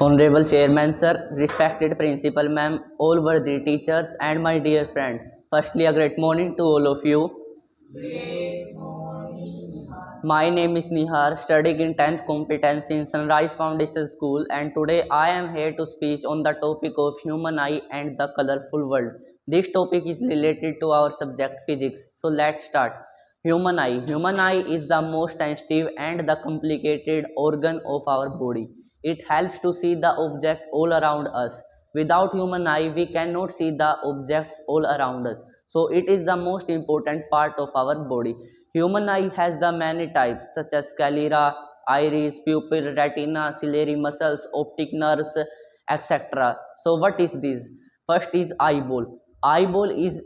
Honorable Chairman Sir, respected Principal Ma'am, all worthy teachers and my dear friend. Firstly, a great morning to all of you. My name is Nihar, studying in 10th competency in Sunrise Foundation School, and today I am here to speak on the topic of human eye and the colorful world. This topic is related to our subject physics. So let's start. Human eye. Human eye is the most sensitive and the complicated organ of our body. It helps to see the object all around us. Without human eye, we cannot see the objects all around us. So it is the most important part of our body. Human eye has the many types such as sclera, iris, pupil, retina, ciliary muscles, optic nerves, etc. So what is this? First is eyeball. Eyeball is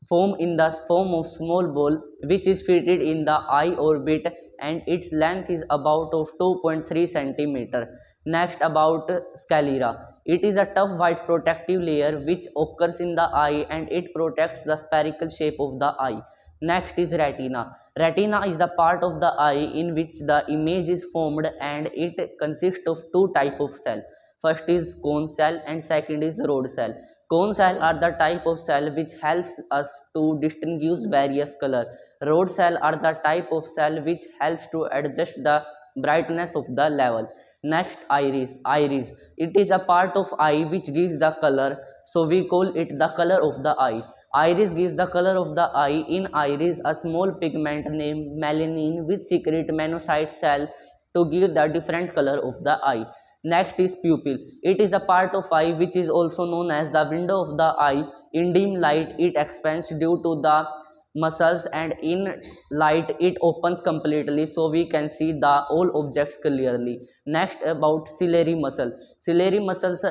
formed in the form of small ball which is fitted in the eye orbit and its length is about of 2.3 centimeter. Next about sclera. It is a tough white protective layer which occurs in the eye and it protects the spherical shape of the eye. Next is retina. Retina is the part of the eye in which the image is formed and it consists of two types of cell. First is cone cell and second is rod cell. Cone cell are the type of cell which helps us to distinguish various color. Rod cell are the type of cell which helps to adjust the brightness of the level. Next, iris. Iris. It is a part of eye which gives the color, so we call it the color of the eye. Iris gives the color of the eye. In iris, a small pigment named melanin which secrete melanocyte cell to give the different color of the eye. Next is pupil. It is a part of eye which is also known as the window of the eye. In dim light, it expands due to the muscles and in light it opens completely so we can see the all objects clearly. Next about ciliary muscle. Ciliary muscles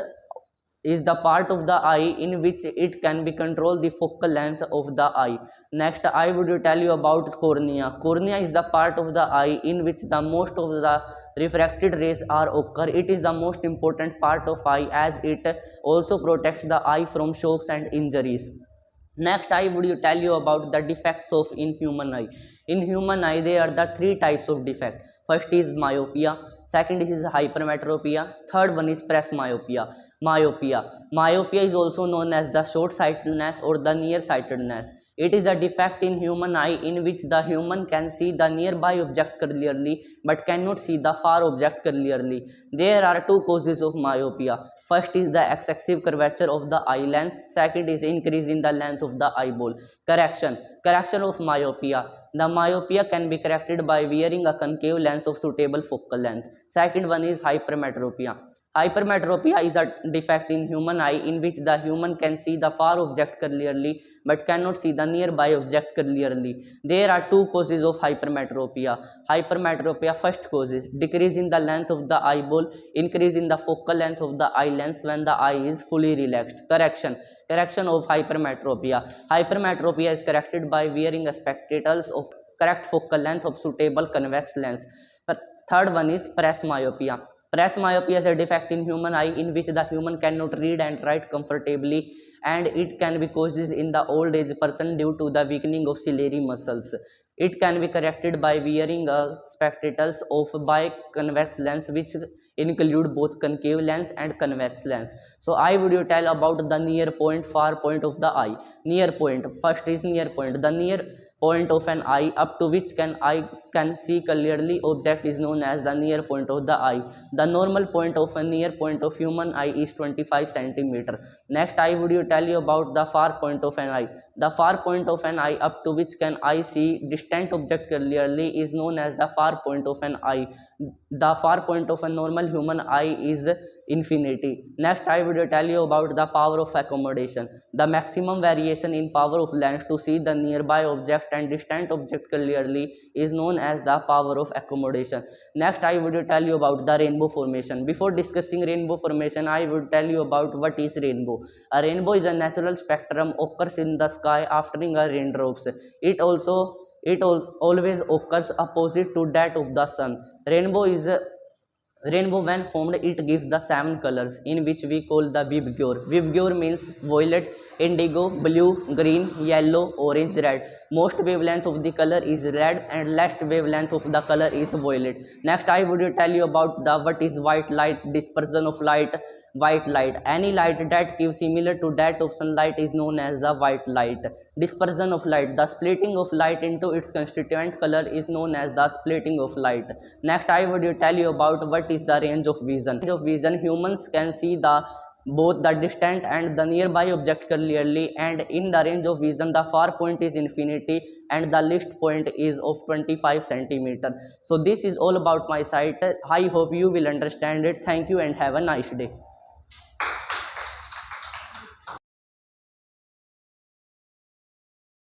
is the part of the eye in which it can be control the focal length of the eye. Next I would tell you about cornea. Cornea is the part of the eye in which the most of the refracted rays are occur. It is the most important part of eye as it also protects the eye from shocks and injuries. Next, I would tell you about the defects of in human eye. In human eye, there are the three types of defect. First is myopia, second is hypermetropia, third one is presbyopia. Myopia is also known as the short-sightedness or the nearsightedness. It is a defect in human eye in which the human can see the nearby object clearly but cannot see the far object clearly. There are two causes of myopia. First is the excessive curvature of the eye lens. Second is increase in the length of the eyeball. Correction of myopia. The myopia can be corrected by wearing a concave lens of suitable focal length. Second one is hypermetropia. Hypermetropia is a defect in human eye in which the human can see the far object clearly but cannot see the nearby object clearly. There are two causes of hypermetropia. First cause is decrease in the length of the eyeball, increase in the focal length of the eye lens when the eye is fully relaxed. Correction of hypermetropia. Hypermetropia is corrected by wearing spectacles of correct focal length of suitable convex lens. Third one is presbyopia. Presbyopia is a defect in human eye in which the human cannot read and write comfortably and it can be caused in the old age person due to the weakening of ciliary muscles. It can be corrected by wearing spectacles of biconvex lens which include both concave lens and convex lens. So I would tell about the near point, far point of the eye. Near point. First is near point. The near point of an eye up to which eye can see clearly object is known as the near point of the eye. The normal point of a near point of human eye is 25 centimeter. Next I would tell you about the far point of an eye. The far point of an eye up to which eye see distant object clearly is known as the far point of an eye. The far point of a normal human eye is infinity. Next I will tell you about the power of accommodation. The maximum variation in power of lens to see the nearby object and distant object clearly is known as the power of accommodation. Next I would tell you about the rainbow formation. Before discussing rainbow formation, I would tell you about what is rainbow. A rainbow is a natural spectrum occurs in the sky after a raindrops. It always occurs opposite to that of the sun. Rainbow when formed it gives the 7 colors in which we call the vibgyor. Vibgyor means violet, indigo, blue, green, yellow, orange, red. Most wavelength of the color is red and least wavelength of the color is violet. Next I would tell you about the what is white light, dispersion of light. White light, any light that gives similar to that of sunlight is known as the white light. Dispersion of light, the splitting of light into its constituent color is known as the splitting of light. Next I would tell you about what is the range of vision. Range of vision, humans can see the both the distant and the nearby objects clearly, and in the range of vision the far point is infinity and the least point is of 25 centimeter. So this is all about my site. I hope you will understand it. Thank you and have a nice day.